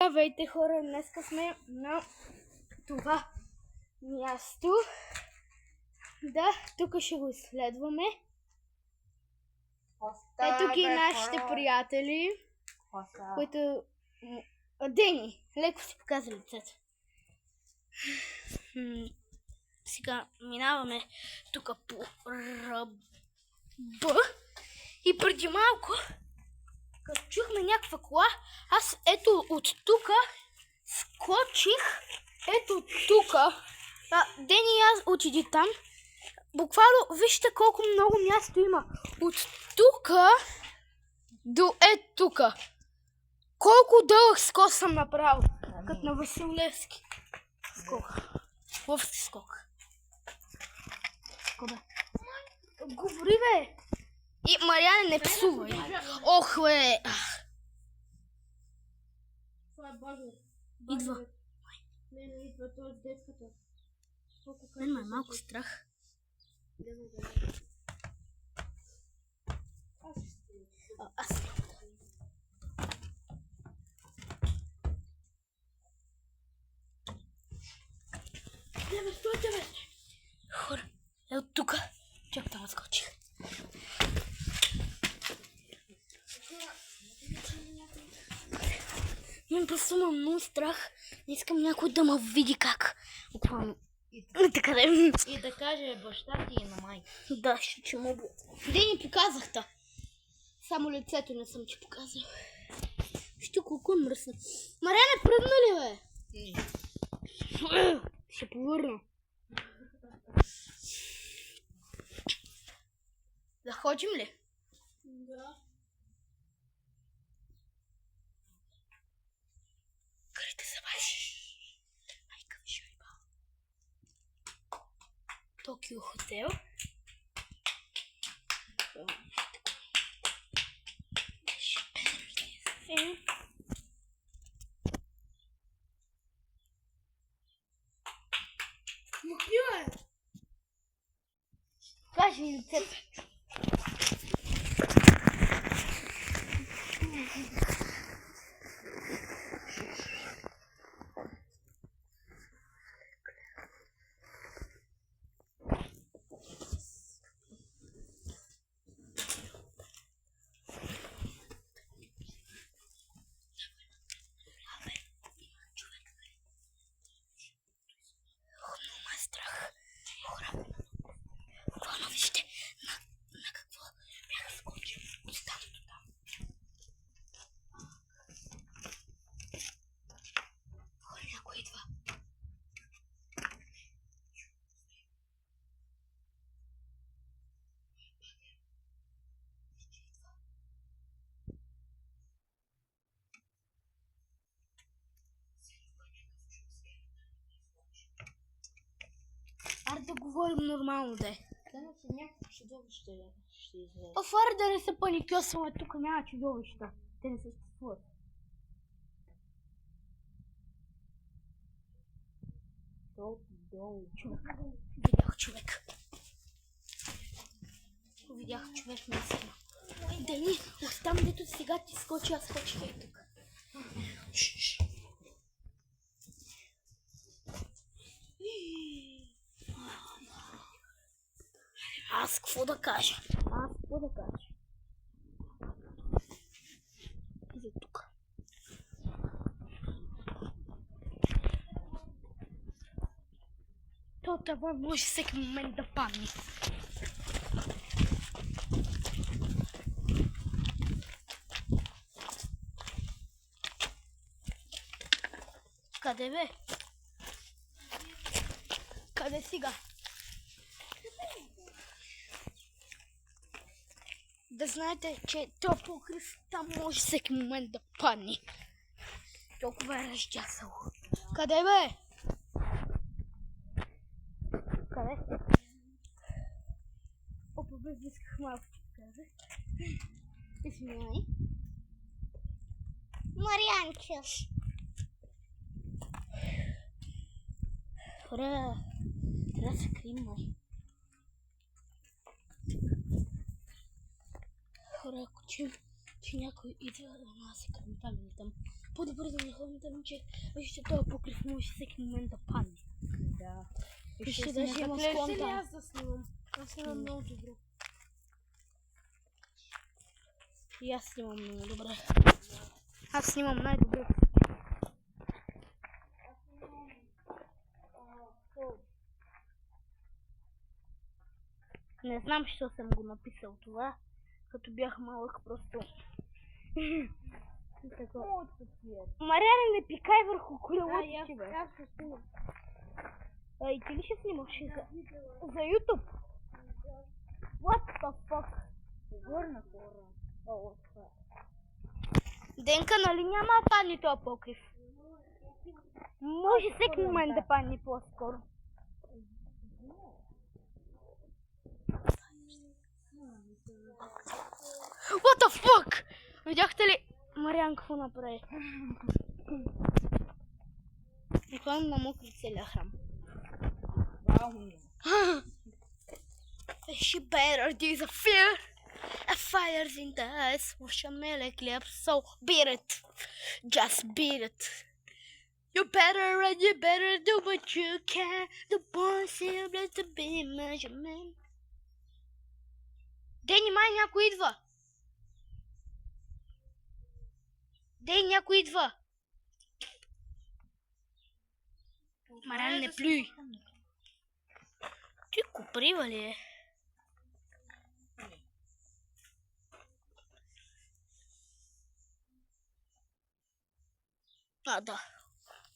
Здравейте, хора! Днес сме на това място. Да, тук ще го изследваме. Ето ги нашите приятели, които... Дени, леко си показва лицето. Сега минаваме тук по ръба. И преди малко, като чухме някаква кола, аз ето от тук скочих. Ето тук. Дени аз отиди там. Буквално вижте колко много място има. От тук до ето тук. Колко дълъг скок съм направил. Като на Васил Левски. Скок. Лъвски скок. Говори, бе! И Мариане, не псувай. Ох, бе! Това е база. Идва. Не идва, това е детската. Мен ме е малко страх. Аз Стойте, бе! хора, е от тук. Чак там скочих. Мен просто имам много страх. Не искам някой да ме види как. Буквално. Така да е. И да каже баща ти и на майка. Да, ще му бъде. Де ни показахте? Само лицето не съм ти показал. Вижте колко е мръсно. Мариане, пръдна ли, бе? Не. Ще повърна. Да ходим ли? Да. Крите се баш. Майка ми шайба. Токио хотел. Махни, бе! Кажи ми лицето. Аре да говорим нормално, да е. Те някакво чудовище ще излезе. Аре да не се паникьосваме, тук няма чудовища. Те не съществуват. Долу. Човек. Видях човек. Видях човек наистина. Дени, оттам дето сега ти скочи, аз скочих и тук. Аз какво да кажа? И за тук. Това може всеки момент да падне. Къде бе? Къде сега? Да знаете, че този покрив там може всеки момент да падне. Толкова е разджасало. Къде бе? Къде? Опа, бе, исках малко да покажа. Извинявай. Марианче. Хора, трябва да се крием, май. Хора, ако че някой идва да нас се крием там или там, по-добре да не ходим там, че вижте този покрив може всеки момент да падне. Да. Вижте, даже има Заплеш склон ли там. аз да снимам? Аз снимам много добре. И аз снимам много добре. Аз снимам най-добре. Не знам, защо съм го написал това. Като бях малък, просто... Мариане, не пикай върху колелото си, бе. Аз ще снимам. И ти ли ще снимаш за YouTube? What the fuck? Горна хора. О, това. Денка, нали няма да падне този покрив? Може всеки момент да падне по-скоро. What the fuck? Видяхте ли Мариан какво направи? И ходим на мокри целия храм. She better do the fear. A fire's in the eyes. Marshmallow clip, so beat it. Just beat it. You better and you better do what you can. The boys able to be measurement. Дени, май някой идва. Дени, някой идва. Мариан, не плюй. Ти куприва ли е? А, да.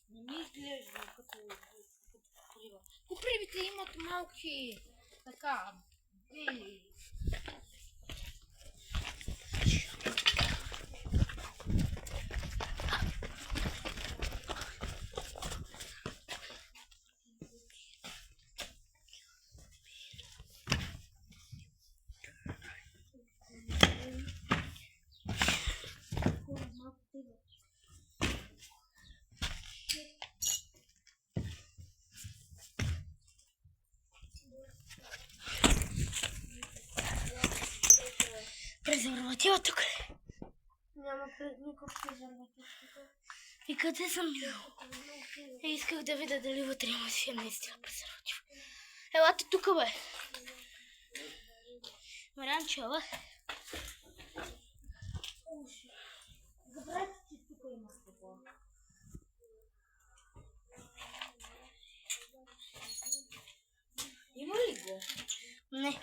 Не ми изглежда като куприва. Купривите имат малки така бели. Презерватива тук ли? Няма никакъв презерватив тук. И къде съм бил? Исках да видя дали вътре има си наистина презерватив. Елате тук, бе. Мариан, чела. Забравяйте, че тук има стъпла. Има ли го? Не.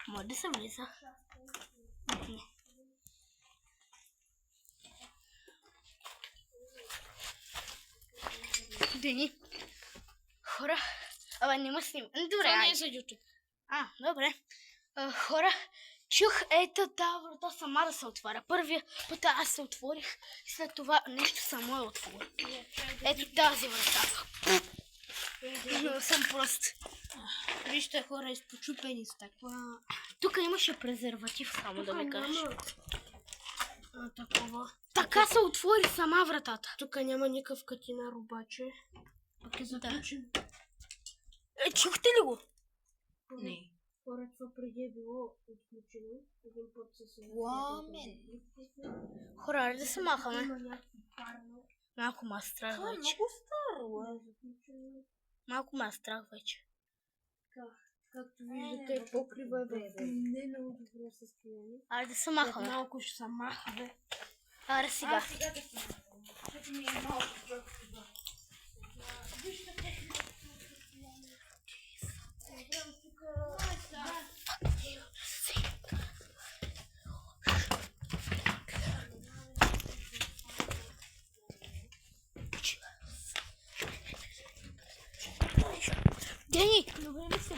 Може да се влиза. Не. Дени. Хора. Абе, не ме снимам. Добре, Това не е айде. за YouTube. Добре. Хора, чух ето тази врата сама да се отваря. Първия път аз се отворих и след това нещо само я отвори. Ето тази врата. Но съм прост. Вижте, хора, изпочупени с такова. Тук имаше презерватив, само да ви кажа. Такова. Така се отвори сама вратата. Тук няма никакъв катинар обаче. Пък е заключен. Чухте ли го? Не. Хора, това преди е било отключено. Един път се Пламен. Хора, аре да се махаме. Има някакви парно. Малко ма страх Това е вече. много старо. Заключено. Малко ма страх вече. Както виждате, покрива е в не много добро състояние. Аре да се След махаме. малко ще се махаме. Аре сега. Сега да се махаме. Защото ми е малко това. Виждате. Дени, добре ли си?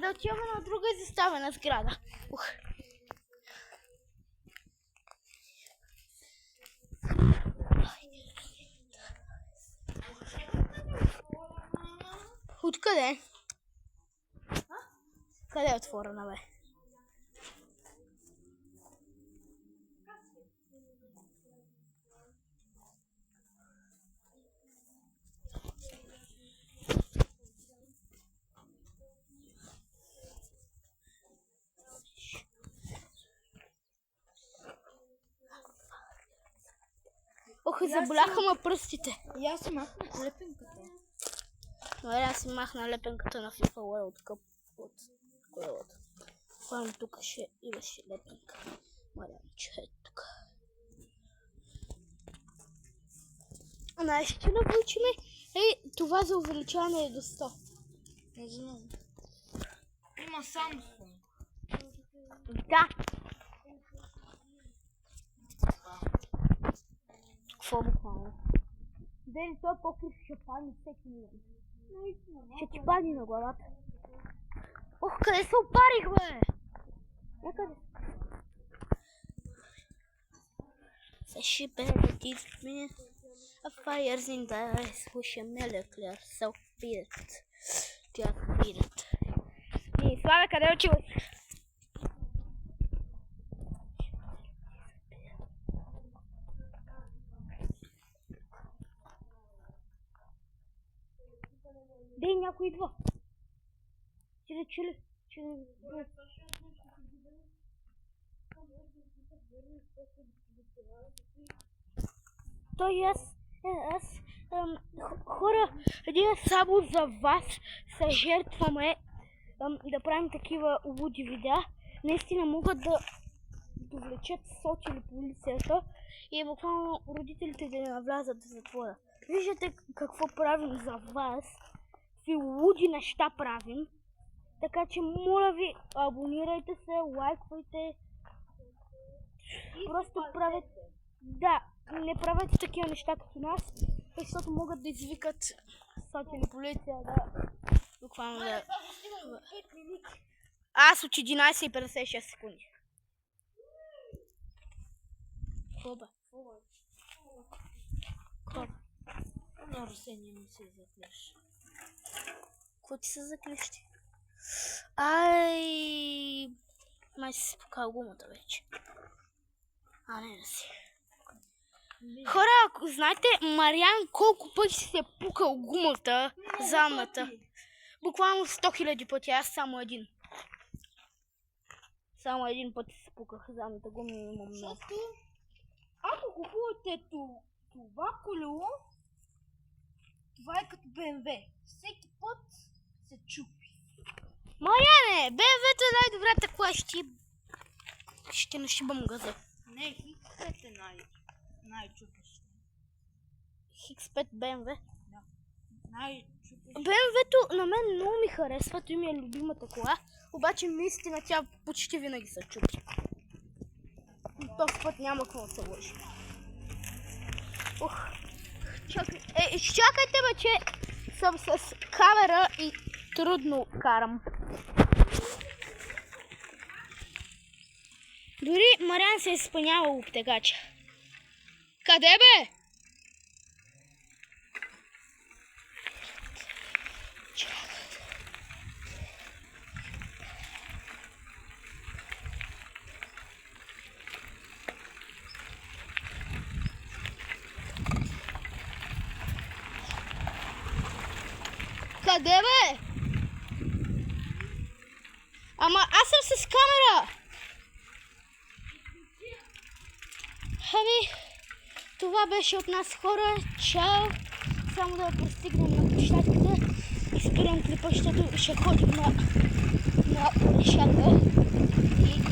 Да отиваме на друга изоставена сграда. Откъде? Къде е отворена, бе? Ох, заболяха ме пръстите. И аз си махнах лепенката. Мариан си махна лепенката на FIFA World Cup от колелата. Хвам тук ще имаше лепенка. Мариан, че е тук. Знаеш, че научиме? Ей, това за увеличаване е до 100. Не знам. Има Samsung. Да. Какво буквално? Ден, той покрив ще падне всеки минут. Ще ти падне на главата. Ох, къде се опарих, бе? Някъде. The ship headed me a fires in the eyes, wish a molecular so beat. Тя бидат. И Славе, къде отиваш? Дей, някой идва. Чили. Той аз, хора, ние само за вас се жертваме да правим такива луди видеа. Наистина могат да довлечат СОТ или полицията и буквално родителите да не навлязат в затвора. Виждате какво правим за вас. Какви луди неща правим. Така че моля ви, абонирайте се, лайквайте. Просто правете. Да, не правете такива неща като нас, защото могат да извикат СОТ или полиция, да буквално да... Аз от 11:56 секунди. Какво бе? На Арсения ми се заклеш. Какво ти се заклещи? Ай, май си спукал гумата вече. А не да си. Хора, ако знаете, Мариан колко пъти си е пукал гумата, задната. Буквално 100 000 пъти, аз само един. Само един път си пуках задната гума и имам много. Защото ако купувате това колело, това е като BMW. Всеки път се чупи. Мариане, BMW-то е най-добрата кола, ще нашибам газа. Не, X5 е най-чупеща. X5 BMW. Да. Най-чупеща. BMW-то на мен много ми харесва, той ми е любимата кола, обаче наистина тя почти винаги се чупи. Този път няма какво да се лъжи. Чакайте бе, че съм с камера и трудно карам. Дори Мариан се е изпънявал обтегача. Къде бе? Къде бе? Ама аз съм с камера. Ами, това беше от нас, хора. Чао. Само да пристигнем на площадката и спирам клипа, защото ще ходим на площадка. И